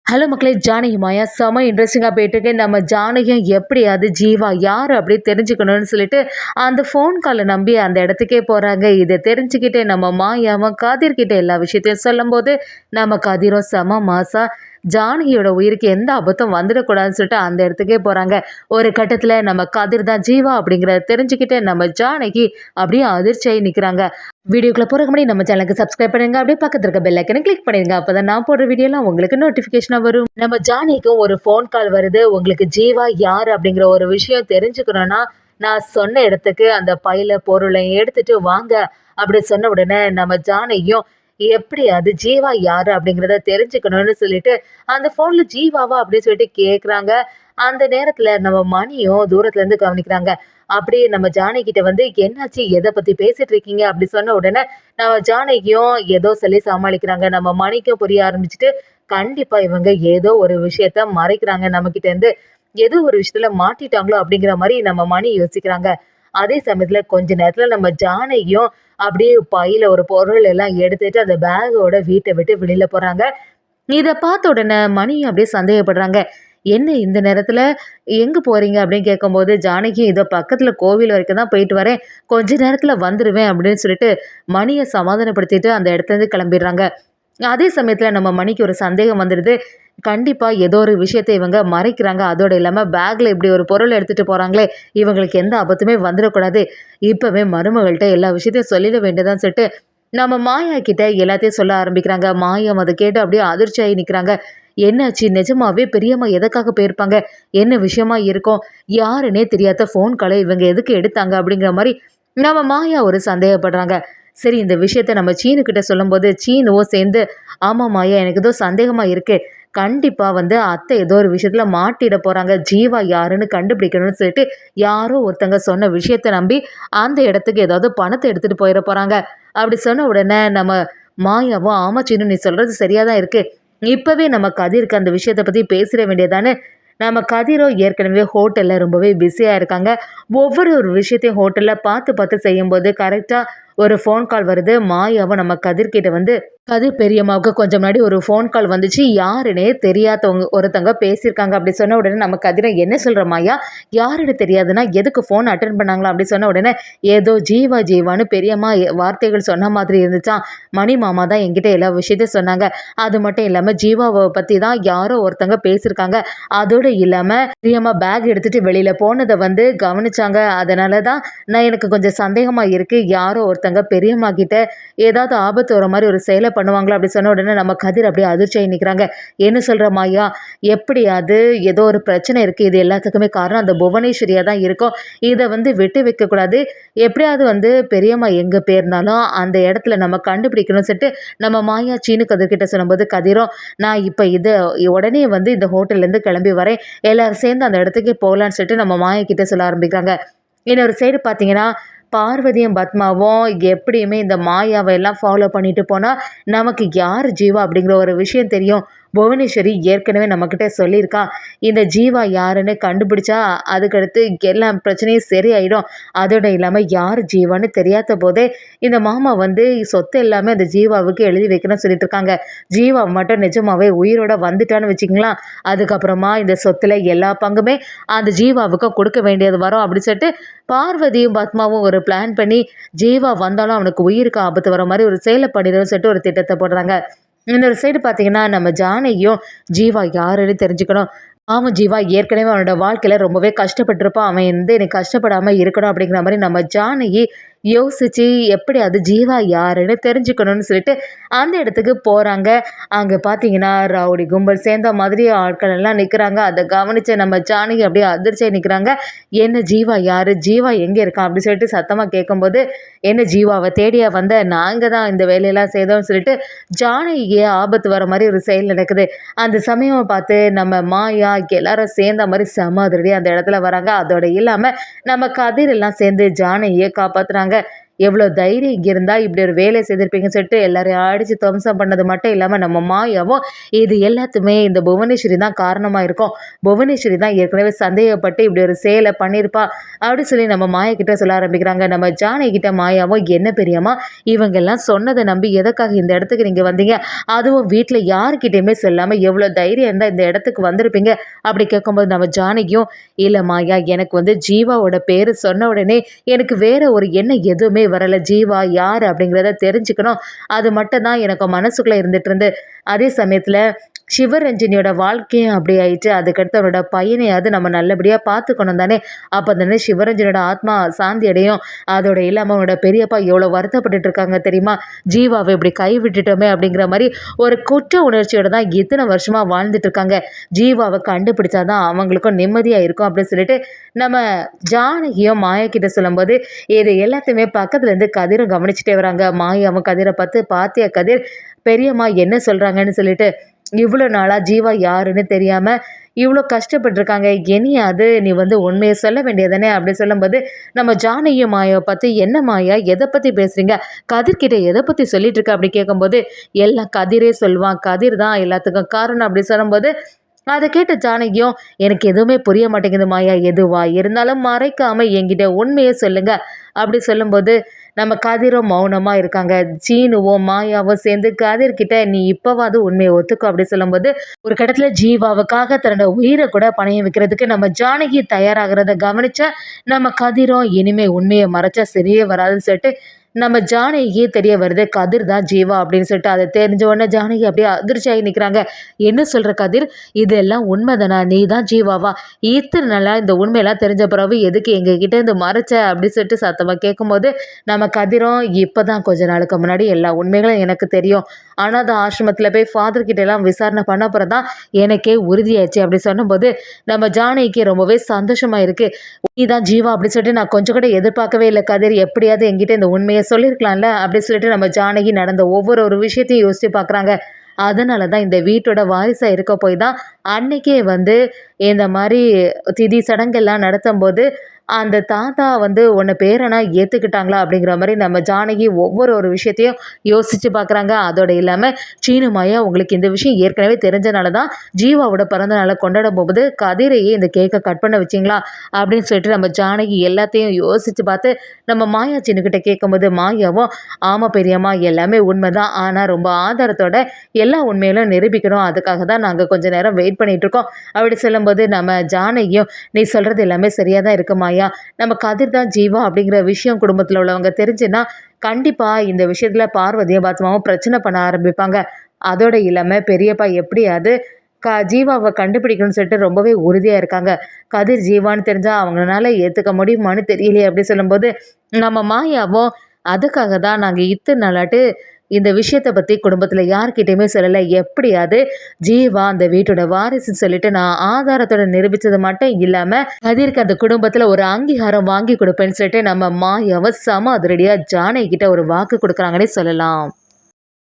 Hello மக்களே, ஜானகி மாயா செம இன்ட்ரெஸ்டிங்காக போயிட்டுருக்கு. நம்ம ஜானகியும் எப்படியாவது ஜீவா யார் அப்படி தெரிஞ்சுக்கணும்னு சொல்லிட்டு அந்த ஃபோன் காலை நம்பி அந்த இடத்துக்கே போகிறாங்க. இதை தெரிஞ்சுக்கிட்டு நம்ம மாயாவும் கதிர்கிட்ட எல்லா விஷயத்தையும் சொல்லும்போது நம்ம கதிரும் செம மாசா ஜானகியோட உயிருக்கு எந்த ஆபத்தும் வந்துடக்கூடாதுன்னு சொல்லிட்டு அந்த இடத்துக்கே போகிறாங்க. ஒரு கட்டத்தில் நம்ம கதிர் தான் ஜீவா அப்படிங்கிறத தெரிஞ்சுக்கிட்டு நம்ம ஜானகி அப்படியே அதிர்ச்சியாகி நிற்கிறாங்க. வீடியோக்குள்ள போகிறக்கு முன்னாடி நம்ம சேனலுக்கு சப்ஸ்கிரைப் பண்ணுங்க, அப்படியே பக்கத்துல இருக்க பெல் ஐக்கனை கிளிக் பண்ணிருங்க. அப்பதான் நான் போடுற வீடியோலாம் உங்களுக்கு நோட்டிஃபிகேஷனாக வரும். நம்ம ஜானிக்கும் ஒரு ஃபோன் கால் வருது. உங்களுக்கு ஜீவா யார் அப்படிங்கிற ஒரு விஷயம் தெரிஞ்சுக்கணும்னா நான் சொன்ன இடத்துக்கு அந்த பையில பொருளை எடுத்துட்டு வாங்க அப்படி சொன்ன உடனே நம்ம ஜானையும் எப்படி அது ஜீவா யாரு அப்படிங்கிறத தெரிஞ்சுக்கணும்னு சொல்லிட்டு அந்த ஃபோன்ல ஜீவாவா அப்படின்னு சொல்லிட்டு கேட்குறாங்க. அந்த நேரத்துல நம்ம மணியும் தூரத்துல இருந்து கவனிக்கிறாங்க. அப்படியே நம்ம ஜானகிட்ட வந்து என்னாச்சு, எதை பத்தி பேசிட்டு இருக்கீங்க அப்படி சொன்ன உடனே நம்ம ஜானகியும் ஏதோ சொல்லி சமாளிக்கிறாங்க. நம்ம மணிக்கும் புரிய ஆரம்பிச்சுட்டு கண்டிப்பா இவங்க ஏதோ ஒரு விஷயத்த மறைக்கிறாங்க நம்ம கிட்ட இருந்து, ஏதோ ஒரு விஷயத்துல மாட்டிட்டாங்களோ அப்படிங்கிற மாதிரி நம்ம மணி யோசிக்கிறாங்க. அதே சமயத்துல கொஞ்ச நேரத்துல நம்ம ஜானகியும் அப்படியே பையில ஒரு பொருள் எல்லாம் எடுத்துட்டு அந்த பேக்கோட வீட்டை விட்டு வெளியில போறாங்க. இத பார்த்த உடனே மணியும் அப்படியே சந்தேகப்படுறாங்க. என்ன இந்த நேரத்துல எங்க போறீங்க அப்படின்னு கேட்கும்போது ஜானகி இதோ பக்கத்துல கோவில் வரைக்கும் தான் போயிட்டு வரேன், கொஞ்ச நேரத்துல வந்துருவேன் அப்படின்னு சொல்லிட்டு மணியை சமாதானப்படுத்திட்டு அந்த இடத்துல இருந்து கிளம்பிடுறாங்க. அதே சமயத்துல நம்ம மணிக்கு ஒரு சந்தேகம் வந்துடுது. கண்டிப்பா ஏதோ ஒரு விஷயத்தை இவங்க மறைக்கிறாங்க. அதோட இல்லாம பேக்ல இப்படி ஒரு பொருள் எடுத்துட்டு போறாங்களே, இவங்களுக்கு எந்த ஆபத்துமே வந்துடக்கூடாது. இப்பவே மருமகள்கிட்ட எல்லா விஷயத்தையும் சொல்லிட வேண்டியதான்னு சொல்லிட்டு நம்ம மாயா கிட்ட எல்லாத்தையும் சொல்ல ஆரம்பிக்கிறாங்க. மாயம் அதை கேட்டு அப்படியே அதிர்ச்சியாகி நிற்கிறாங்க. என்னாச்சு, நிஜமாவே பெரியம்மா எதுக்காக போயிருப்பாங்க, என்ன விஷயமா இருக்கும், யாருன்னே தெரியாத ஃபோன் காலை இவங்க எதுக்கு எடுத்தாங்க அப்படிங்கிற மாதிரி நம்ம மாயா ஒரு சந்தேகப்படுறாங்க. சரி, இந்த விஷயத்த நம்ம சீனுக்கிட்ட சொல்லும்போது சீனுவும் சேர்ந்து ஆமா மாயா, எனக்கு ஏதோ சந்தேகமா இருக்கு, கண்டிப்பா வந்து அத்தை ஏதோ ஒரு விஷயத்துல மாட்டிட போறாங்க, ஜீவா யாருன்னு கண்டுபிடிக்கணும்னு சொல்லிட்டு யாரோ ஒருத்தங்க சொன்ன விஷயத்த நம்பி அந்த இடத்துக்கு ஏதாவது பணத்தை எடுத்துட்டு போயிட போறாங்க அப்படி சொன்ன உடனே நம்ம மாயாவும் ஆமா சீனு, நீ சொல்றது சரியா தான் இருக்கு, இப்பவே நம்ம கதிருக்கு அந்த விஷயத்தை பத்தி பேசிட வேண்டியதானே. நம்ம கதிரோ ஏற்கனவே ஹோட்டல்ல ரொம்பவே பிஸியா இருக்காங்க. ஒவ்வொரு ஒரு விஷயத்தையும் ஹோட்டல்ல பார்த்து பார்த்து செய்யும்போது கரெக்டா ஒரு ஃபோன் கால் வருது. மாயாவும் நம்ம கதிர்கிட்ட வந்து கதிர் பெரியம்மாவுக்கு கொஞ்சம் முன்னாடி ஒரு ஃபோன் கால் வந்துச்சு, யாருன்னே தெரியாதவங்க ஒருத்தவங்க பேசியிருக்காங்க அப்படி சொன்ன உடனே நம்ம கதிரை என்ன சொல்ற மாயா, யாருன்னு தெரியாதுன்னா எதுக்கு ஃபோன் அட்டன் பண்ணாங்களா அப்படி சொன்ன உடனே ஏதோ ஜீவா ஜீவான்னு பெரியம்மா வார்த்தைகள் சொன்ன மாதிரி இருந்துச்சான். மணி மாமா தான் என்கிட்ட எல்லா விஷயத்தையும் சொன்னாங்க. அது மட்டும் இல்லாம ஜீவாவை பத்தி தான் யாரோ ஒருத்தவங்க பேசியிருக்காங்க. அதோட இல்லாம பெரியம்மா பேக் எடுத்துட்டு வெளியில போனதை வந்து கவனிச்சாங்க. அதனால தான் நான் எனக்கு கொஞ்சம் சந்தேகமா இருக்கு, யாரோ ஒருத்தங்க பெரியம்மா கிட்ட ஏதாவது ஆபத்து வர மாதிரி ஒரு செயலை பண்ணுவாங்களா அப்படி சொன்ன உடனே நம்ம கதிர் அப்படியே அதிர்ச்சியாகி நிற்கிறாங்க. என்ன சொல்ற மாயா, எப்படியாவது ஏதோ ஒரு பிரச்சனை இருக்கு, இது எல்லாத்துக்குமே காரணம் அந்த புவனேஸ்வரியா தான் இருக்கும், இதை வந்து விட்டு வைக்க கூடாது, எப்படியாவது வந்து பெரியம்மா எங்க போயிருந்தாலும் அந்த இடத்துல நம்ம கண்டுபிடிக்கணும்னு சொல்லிட்டு நம்ம மாயா சீனு கதிர்கிட்ட சொல்லும்போது கதிரும் நான் இப்போ இதை உடனே வந்து இந்த ஹோட்டல்லேருந்து கிளம்பி வரேன், எல்லாரும் சேர்ந்து அந்த இடத்துக்கே போகலான்னு சொல்லிட்டு நம்ம மாயா கிட்ட சொல்ல ஆரம்பிக்கிறாங்க. இன்னொரு சைடு பார்த்தீங்கன்னா பார்வதியும் பத்மாவும் எப்படியுமே இந்த மாயாவை எல்லாம் ஃபாலோ பண்ணிட்டு போனால் நமக்கு யார் ஜீவா அப்படிங்கிற ஒரு விஷயம் தெரியும். புவனேஸ்வரி ஏற்கனவே நம்மக்கிட்ட சொல்லியிருக்கா, இந்த ஜீவா யாருன்னு கண்டுபிடிச்சா அதுக்கடுத்து எல்லா பிரச்சனையும் சரியாயிடும். அதோட இல்லாமல் யார் ஜீவான்னு தெரியாத போதே இந்த மாமா வந்து சொத்து எல்லாமே அந்த ஜீவாவுக்கு எழுதி வைக்கணும்னு சொல்லிட்டு இருக்காங்க. ஜீவா மட்டும் நிஜமாவே உயிரோட வந்துட்டான்னு வச்சுங்களா, அதுக்கப்புறமா இந்த சொத்துல எல்லா பங்குமே அந்த ஜீவாவுக்கும் கொடுக்க வேண்டியது வரும் அப்படி சொல்லிட்டு பார்வதியும் பத்மாவும் ஒரு பிளான் பண்ணி ஜீவா வந்தாலும் அவனுக்கு உயிருக்கு ஆபத்து வர மாதிரி ஒரு செயலை பண்ணிடுன்னு சொல்லிட்டு ஒரு திட்டத்தை போடுறாங்க. இன்னொரு சைடு பார்த்தீங்கன்னா நம்ம ஜானையும் ஜீவா யாருன்னு தெரிஞ்சுக்கணும். அவன் ஜீவா ஏற்கனவே அவனோட வாழ்க்கையில் ரொம்பவே கஷ்டப்பட்டிருப்பான், அவன் வந்து எனக்கு கஷ்டப்படாமல் இருக்கணும் அப்படிங்கிற மாதிரி நம்ம ஜானகி யோசித்து எப்படி அது ஜீவா யாருன்னு தெரிஞ்சுக்கணும்னு சொல்லிட்டு அந்த இடத்துக்கு போகிறாங்க. அங்கே பார்த்தீங்கன்னா ரவுடி கும்பல் சேர்ந்த மாதிரி ஆட்கள் எல்லாம் நிற்கிறாங்க. அதை கவனித்த நம்ம ஜானகி அப்படியே அதிர்ச்சியாக நிற்கிறாங்க. என்ன ஜீவா யார், ஜீவா எங்கே இருக்கான் அப்படி சொல்லிட்டு சத்தமாக கேட்கும்போது என்ன ஜீவாவை தேடியா வந்த, நாங்கள் தான் இந்த வேலையெல்லாம் செய்தோம்னு சொல்லிட்டு ஜானகியே ஆபத்து வர மாதிரி ஒரு செயல் நடக்குது. அந்த சமயம் பார்த்து நம்ம மாயா எல்லாரும் சேர்ந்த மாதிரி செம அதிரடி அந்த இடத்துல வராங்க. அதோட இல்லாமல் நம்ம கதிர் எல்லாம் சேர்ந்து ஜானகியை காப்பாற்றுறாங்க. எவ்வளோ தைரியம் இங்கே இருந்தால் இப்படி ஒரு வேலை செய்திருப்பீங்கன்னு சொல்லிட்டு எல்லாரையும் அடித்து துவம்சம் பண்ணது மட்டும் இல்லாமல் நம்ம மாயாவும் இது எல்லாத்துமே இந்த புவனேஸ்வரி தான் காரணமாக இருக்கும். புவனேஸ்வரி தான் ஏற்கனவே சந்தேகப்பட்டு இப்படி ஒரு செயலை பண்ணியிருப்பா அப்படின்னு சொல்லி நம்ம மாயா கிட்ட சொல்ல ஆரம்பிக்கிறாங்க. நம்ம ஜானகி கிட்ட மாயாவும் என்ன பெரியம்மா இவங்கெல்லாம் சொன்னதை நம்பி எதுக்காக இந்த இடத்துக்கு நீங்கள் வந்தீங்க, அதுவும் வீட்டில் யாருக்கிட்டையுமே சொல்லாமல் எவ்வளோ தைரியம் இருந்தால் இந்த இடத்துக்கு வந்திருப்பீங்க அப்படி கேட்கும்போது நம்ம ஜானகியும் இல்லை மாயா எனக்கு ஜீவாவோட பேர் சொன்ன உடனே எனக்கு வேற ஒரு எண்ணம் எதுவுமே வரலை. ஜீவா யார் அப்படிங்கிறத தெரிஞ்சுக்கணும், அது மட்டும் தான் எனக்கு மனசுக்குள்ளே இருந்துட்டு இருந்து. அதே சமயத்தில் சிவரஞ்சனியோட வாழ்க்கையும் அப்படி ஆயிடுச்சு. அதுக்கடுத்து அவனோட பையனையாவது நம்ம நல்லபடியாக பார்த்துக்கணும் தானே. அப்போ தானே சிவரஞ்சனோட ஆத்மா சாந்தி அடையும். அதோட இல்லாமல் அவனோட பெரியப்பா எவ்வளோ வருத்தப்பட்டுட்டு இருக்காங்க தெரியுமா, ஜீவாவை இப்படி கை விட்டுட்டோமே அப்படிங்கிற மாதிரி ஒரு குற்ற உணர்ச்சியோட தான் இத்தனை வருஷமாக வாழ்ந்துட்டு இருக்காங்க. ஜீவாவை கண்டுபிடிச்சாதான் அவங்களுக்கும் நிம்மதியாக இருக்கும் அப்படின்னு சொல்லிட்டு நம்ம ஜானகியும் மாயா கிட்ட சொல்லும்போது இது எல்லாத்தையுமே பக்கத்துலேருந்து கதிரும் கவனிச்சுட்டே வராங்க. மாயாவும் கதிரை பாத்தியா கதிர் பெரியம்மா என்ன சொல்கிறாங்கன்னு சொல்லிட்டு, இவ்வளோ நாளாக ஜீவா யாருன்னு தெரியாமல் இவ்வளோ கஷ்டப்பட்டுருக்காங்க, இனியாவது நீ உண்மையை சொல்ல வேண்டியதானே அப்படி சொல்லும்போது நம்ம ஜானகியும் மாயாவை பார்த்து என்ன மாயா எதை பற்றி பேசுகிறீங்க, கதிர்கிட்ட எதை பற்றி சொல்லிட்டு இருக்க அப்படி கேட்கும்போது எல்லாம் கதிரே சொல்லுவான், கதிர் தான் எல்லாத்துக்கும் காரணம் அப்படி சொல்லும்போது அதை கேட்ட ஜானகியும் எனக்கு எதுவுமே புரிய மாட்டேங்குது மாயா, எதுவா இருந்தாலும் மறைக்காமல் என்கிட்ட உண்மையை சொல்லுங்க அப்படி சொல்லும்போது நம்ம கதிரும் மௌனமாக இருக்காங்க. சீனுவும் மாயாவும் சேர்ந்து கதிர்கிட்ட நீ இப்போவாது உண்மையை ஒத்துக்கோ அப்படி சொல்லும்போது ஒரு கடத்தில் ஜீவாவுக்காக தன்னோட உயிரை கூட பணையம் வைக்கிறதுக்கு நம்ம ஜானகி தயாராகிறத கவனிச்ச நம்ம கதிரும் இனிமே உண்மையை மறைச்சா சரியே வராதுன்னு சொல்லிட்டு நம்ம ஜானகிக்கு தெரிய வருது கதிர் தான் ஜீவா அப்படின்னு சொல்லிட்டு. அதை தெரிஞ்ச உடனே ஜானகி அப்படியே அதிர்ச்சியாகி நிற்கிறாங்க. என்ன சொல்கிற கதிர், இதெல்லாம் உண்மைதானா, நீ தான் ஜீவாவா, இத்தனை நாளாக இந்த உண்மையெல்லாம் தெரிஞ்ச பிறகு எதுக்கு எங்ககிட்ட இருந்து மறைச்ச அப்படின்னு சொல்லிட்டு சத்தமாக கேட்கும்போது நம்ம கதிரும் இப்போ தான் கொஞ்ச நாளுக்கு முன்னாடி எல்லா உண்மைகளும் எனக்கு தெரியும், ஆனால் அந்த ஆசிரமத்தில் போய் ஃபாதர்கிட்ட எல்லாம் விசாரணை பண்ண அப்புறம் தான் எனக்கே உறுதியாச்சு அப்படி சொன்னும்போது நம்ம ஜானகிக்கு ரொம்பவே சந்தோஷமாக இருக்குது. நீ தான் ஜீவா அப்படி சொல்லிட்டு நான் கொஞ்சம் கூட எதிர்பார்க்கவே இல்லை கதிர், எப்படியாவது என்கிட்ட இந்த உண்மையை சொல்லியிருக்கலாம்ல அப்படின்னு சொல்லிட்டு நம்ம ஜானகி நடந்த ஒரு விஷயத்தையும் யோசித்து பார்க்குறாங்க. அதனால தான் இந்த வீட்டோட வாரிசாக இருக்க போய் தான் அன்னைக்கே இந்த மாதிரி திதி சடங்கெல்லாம் நடத்தும் போது அந்த தாத்தா உன்னை பேரனா ஏற்றுக்கிட்டாங்களா அப்படிங்கிற மாதிரி நம்ம ஜானகி ஒரு விஷயத்தையும் யோசித்து பார்க்குறாங்க. அதோடு இல்லாமல் சீனு மாயா உங்களுக்கு இந்த விஷயம் ஏற்கனவே தெரிஞ்சனால தான் ஜீவாவோட பிறந்த நாளை கொண்டாடும் போது கதிரையே இந்த கேக்கை கட் பண்ண வச்சிங்களா அப்படின்னு சொல்லிட்டு நம்ம ஜானகி எல்லாத்தையும் யோசித்து பார்த்து நம்ம மாயா சீனுக்கிட்ட கேட்கும்போது மாயாவும் ஆமாம் பெரியம்மா எல்லாமே உண்மை தான், ஆனால் ரொம்ப ஆதாரத்தோட எல்லா உண்மையிலும் நிரூபிக்கணும், அதுக்காக தான் நாங்கள் கொஞ்சம் நேரம் வெயிட் பண்ணிகிட்ருக்கோம் அப்படி சொல்லும்போது நம்ம ஜானகியும் நீ சொல்கிறது எல்லாமே சரியாக தான் இருக்கு மாயா, நம்ம கதிர் தான் ஜீவா அப்படிங்கிற விஷயம் குடும்பத்தில் உள்ளவங்க தெரிஞ்சுன்னா கண்டிப்பாக இந்த விஷயத்தில் பார்வதியும் பாத்மாவும் பிரச்சனை பண்ண ஆரம்பிப்பாங்க. அதோட இல்லாமல் பெரியப்பா எப்படியாவது ஜீவாவை கண்டுபிடிக்கணும்னு சொல்லிட்டு ரொம்பவே உறுதியாக இருக்காங்க. கதிர் ஜீவான்னு தெரிஞ்சால் அவங்களால ஏற்றுக்க முடியுமான்னு தெரியலையே அப்படி சொல்லும்போது நம்ம மாயாவும் அதுக்காக தான் நாங்கள் இத்தனை நாளாட்டு இந்த விஷயத்தை பற்றி குடும்பத்தில் யார்கிட்டையுமே சொல்லலை, எப்படியாவது ஜீவா அந்த வீட்டோட வாரிசுன்னு சொல்லிட்டு நான் ஆதாரத்தோட நிரூபித்தது மட்டும் இல்லாமல் கதிருக்கு அந்த குடும்பத்தில் ஒரு அங்கீகாரம் வாங்கி கொடுப்பேன்னு சொல்லிட்டு நம்ம மாயாவை அதிரடியாக ஜானகி கிட்ட ஒரு வாக்கு கொடுக்குறாங்கன்னே சொல்லலாம்.